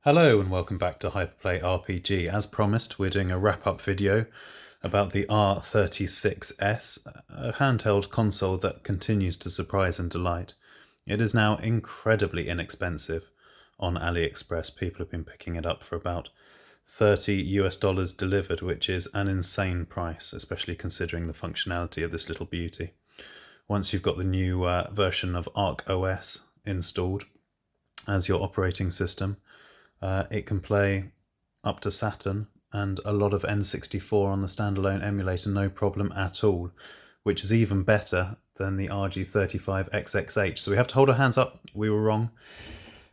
Hello and welcome back to Hyperplay RPG. As promised, we're doing a wrap-up video about the R36S, a handheld console that continues to surprise and delight. It is now incredibly inexpensive on AliExpress. People have been picking it up for about $30 delivered, which is an insane price, especially considering the functionality of this little beauty. Once you've got the new version of Arc OS installed as your operating system, it can play up to Saturn and a lot of N64 on the standalone emulator, no problem at all, which is even better than the RG35XXH. So we have to hold our hands up. We were wrong.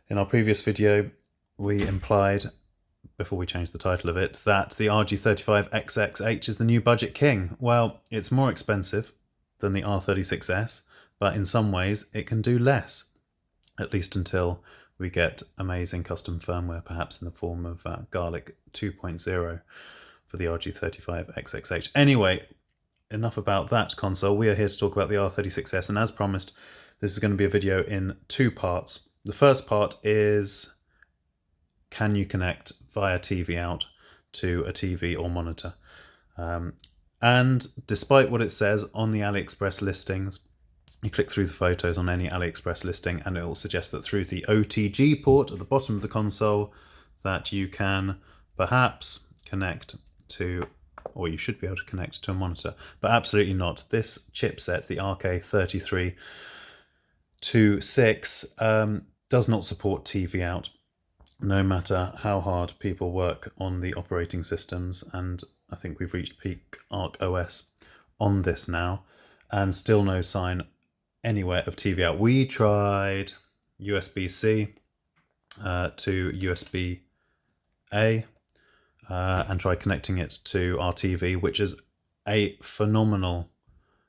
In our previous video, we implied, before we changed the title of it, that the RG35XXH is the new budget king. Well, it's more expensive than the R36S, but in some ways it can do less, at least until we get amazing custom firmware, perhaps in the form of Garlic 2.0 for the RG35XXH. Anyway, enough about that console. We are here to talk about the R36S, and as promised, this is going to be a video in two parts. The first part is, can you connect via TV out to a TV or monitor? And despite what it says on the AliExpress listings, you click through the photos on any AliExpress listing and it will suggest that through the OTG port at the bottom of the console that you can perhaps connect to, or you should be able to connect to a monitor, but absolutely not. This chipset, the RK3326, does not support TV out, no matter how hard people work on the operating systems, and I think we've reached peak Arc OS on this now, and still no sign anywhere of TV out. We tried USB-C to USB-A and tried connecting it to our TV, which is a phenomenal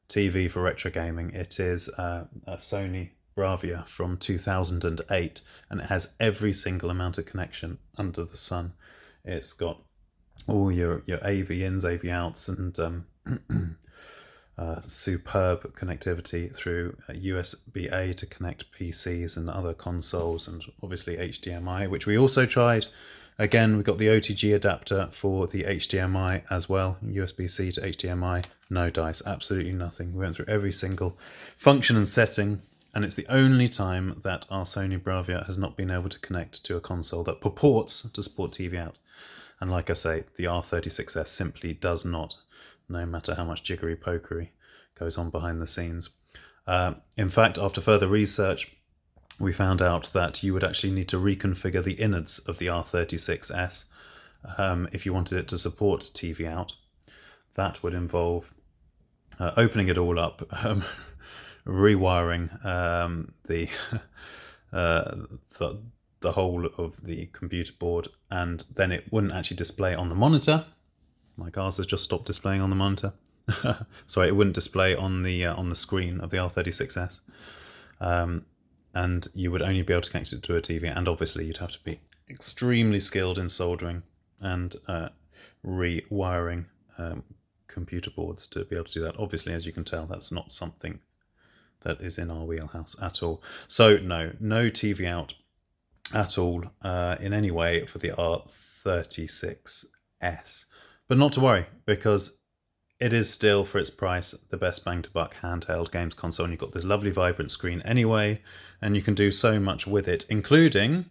TV for retro gaming. It is a Sony Bravia from 2008 and it has every single amount of connection under the sun. It's got all your AV ins, AV outs, and superb connectivity through USB-A to connect PCs and other consoles, and obviously HDMI, which we also tried. Again, we got the OTG adapter for the HDMI as well, USB-C to HDMI, no dice, absolutely nothing. We went through every single function and setting, and it's the only time that our Sony Bravia has not been able to connect to a console that purports to support TV out. And like I say, the R36S simply does not, no matter how much jiggery-pokery goes on behind the scenes. In fact, after further research, we found out that you would actually need to reconfigure the innards of the R36S if you wanted it to support TV out. That would involve opening it all up, rewiring the whole of the computer board, and then it wouldn't actually display on the monitor. Like ours has just stopped displaying on the monitor. Sorry, it wouldn't display on the screen of the R36S. And you would only be able to connect it to a TV, and obviously you'd have to be extremely skilled in soldering and rewiring computer boards to be able to do that. Obviously, as you can tell, that's not something that is in our wheelhouse at all. So no TV out at all in any way for the R36S. But not to worry, because it is still, for its price, the best bang-to-buck handheld games console. And you've got this lovely vibrant screen anyway, and you can do so much with it, including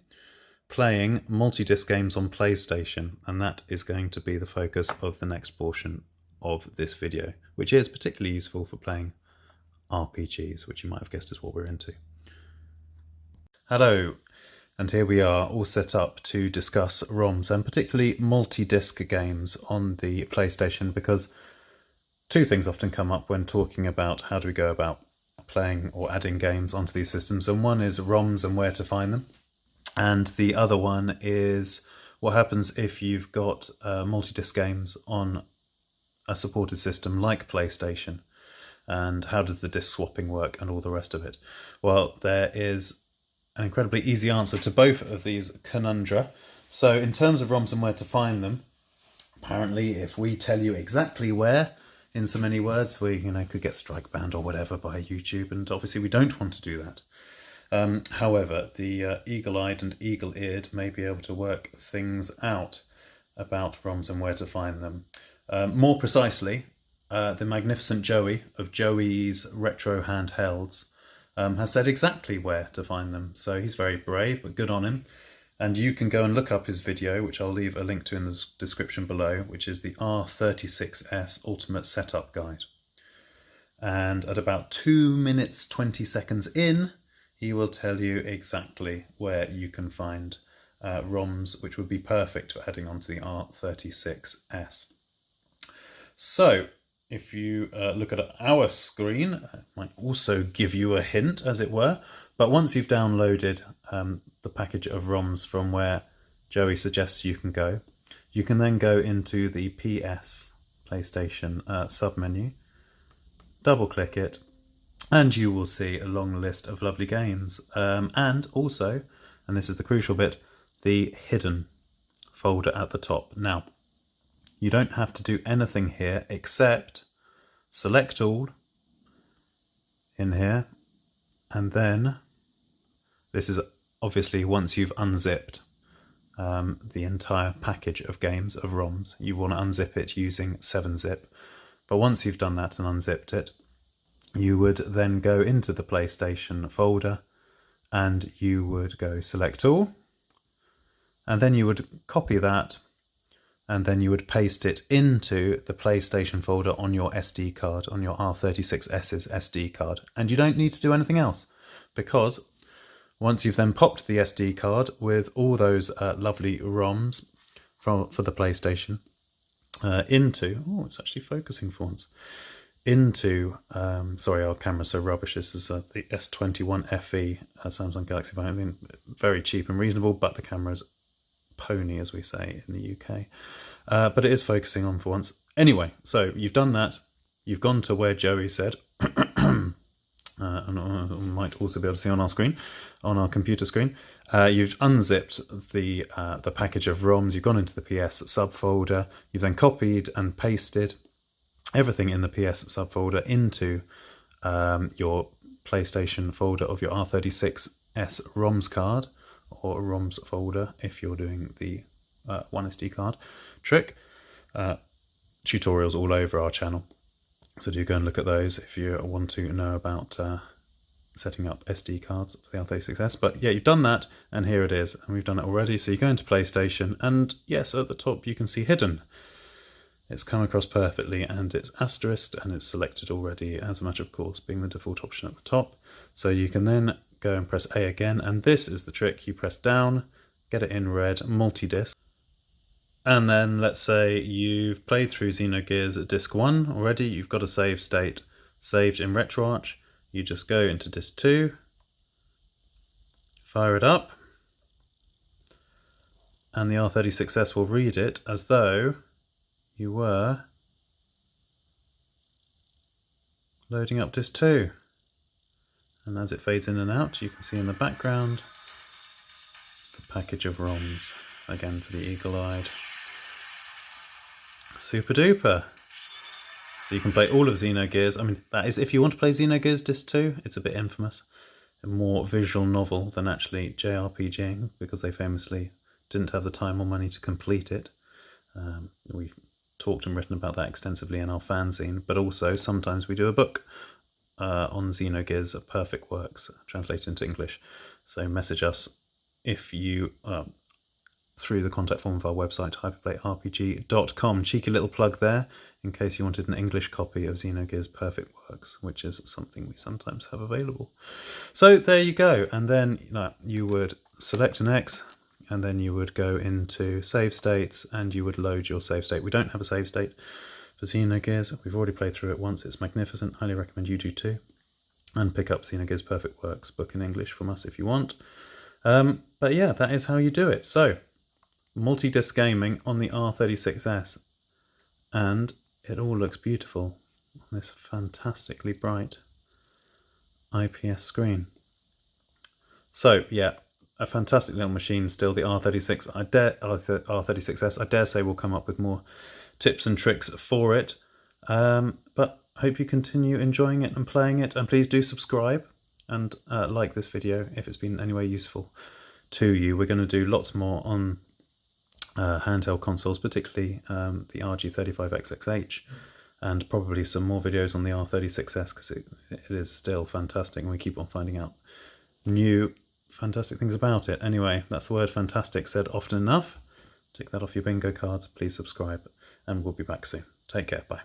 playing multi-disc games on PlayStation. And that is going to be the focus of the next portion of this video, which is particularly useful for playing RPGs, which you might have guessed is what we're into. Hello. And here we are, all set up to discuss ROMs, and particularly multi-disc games on the PlayStation, because two things often come up when talking about how do we go about playing or adding games onto these systems. And one is ROMs and where to find them. And the other one is what happens if you've got multi-disc games on a supported system like PlayStation, and how does the disc swapping work and all the rest of it. Well, there is an incredibly easy answer to both of these conundra. So in terms of ROMs and where to find them, apparently if we tell you exactly where in so many words, we could get strike banned or whatever by YouTube, and obviously we don't want to do that. However, the eagle-eyed and eagle-eared may be able to work things out about ROMs and where to find them. More precisely, the magnificent Joey of Joey's Retro Handhelds has said exactly where to find them. So he's very brave, but good on him. And you can go and look up his video, which I'll leave a link to in the description below, which is the R36S Ultimate Setup Guide. And at about 2 minutes 20 seconds in, he will tell you exactly where you can find ROMs which would be perfect for adding onto the R36S. So, if you look at our screen, it might also give you a hint, as it were. But once you've downloaded the package of ROMs from where Joey suggests you can then go into the PS PlayStation submenu, double-click it, and you will see a long list of lovely games. And also, and this is the crucial bit, the hidden folder at the top. Now, you don't have to do anything here except select all in here, and then this is obviously once you've unzipped the entire package of games of ROMs. You want to unzip it using 7-zip, but once you've done that and unzipped it, you would then go into the PlayStation folder and you would go select all, and then you would copy that, and then you would paste it into the PlayStation folder on your SD card, on your R36S's SD card. And you don't need to do anything else, because once you've then popped the SD card with all those lovely ROMs for the PlayStation into, oh, it's actually focusing for once, into, sorry, our camera's so rubbish, this is the S21 FE Samsung Galaxy phone. I mean, very cheap and reasonable, but the camera's pony, as we say in the UK. But it is focusing on for once. Anyway, so you've done that. You've gone to where Joey said, and I might also be able to see on our screen, on our computer screen. You've unzipped the package of ROMs. You've gone into the PS subfolder. You've then copied and pasted everything in the PS subfolder into your PlayStation folder of your R36S ROMs card, or a ROMs folder if you're doing the 1SD card trick. Tutorials all over our channel, so do go and look at those if you want to know about setting up SD cards for the R36S. But yeah, you've done that, and here it is, and we've done it already. So you go into PlayStation, and yes, at the top you can see hidden. It's come across perfectly, and it's asterisked, and it's selected already as a matter of course, being the default option at the top. So you can then go and press A again, and this is the trick. You press down, get it in red, multi-disc, and then let's say you've played through Xenogears Disc 1 already, you've got a save state saved in RetroArch. You just go into Disc 2, fire it up, and the R36S will read it as though you were loading up Disc 2. And as it fades in and out, you can see in the background the package of ROMs, again for the eagle-eyed. Super duper! So you can play all of Xenogears. I mean, that is if you want to play Xenogears Disc 2, it's a bit infamous. A more visual novel than actually JRPGing, because they famously didn't have the time or money to complete it. We've talked and written about that extensively in our fanzine, but also sometimes we do a book on Xenogears Perfect Works, translated into English. So message us if you, through the contact form of our website, hyperplayrpg.com. Cheeky little plug there, in case you wanted an English copy of Xenogears Perfect Works, which is something we sometimes have available. So there you go, and then you would select an X, and then you would go into save states, and you would load your save state. We don't have a save state for Xenogears. We've already played through it once. It's magnificent. Highly recommend you do too. And pick up Xenogears Perfect Works book in English from us if you want. But yeah, that is how you do it. So, multi-disc gaming on the R36S. And it all looks beautiful on this fantastically bright IPS screen. So yeah, a fantastic little machine still, the R36. R36S. I dare say we'll come up with more tips and tricks for it. But hope you continue enjoying it and playing it, and please do subscribe and like this video if it's been in any way useful to you. We're going to do lots more on handheld consoles, particularly the RG35XXH, and probably some more videos on the R36S, because it is still fantastic and we keep on finding out new fantastic things about it. Anyway, that's the word fantastic said often enough. Take that off your bingo cards. Please subscribe, and we'll be back soon. Take care. Bye.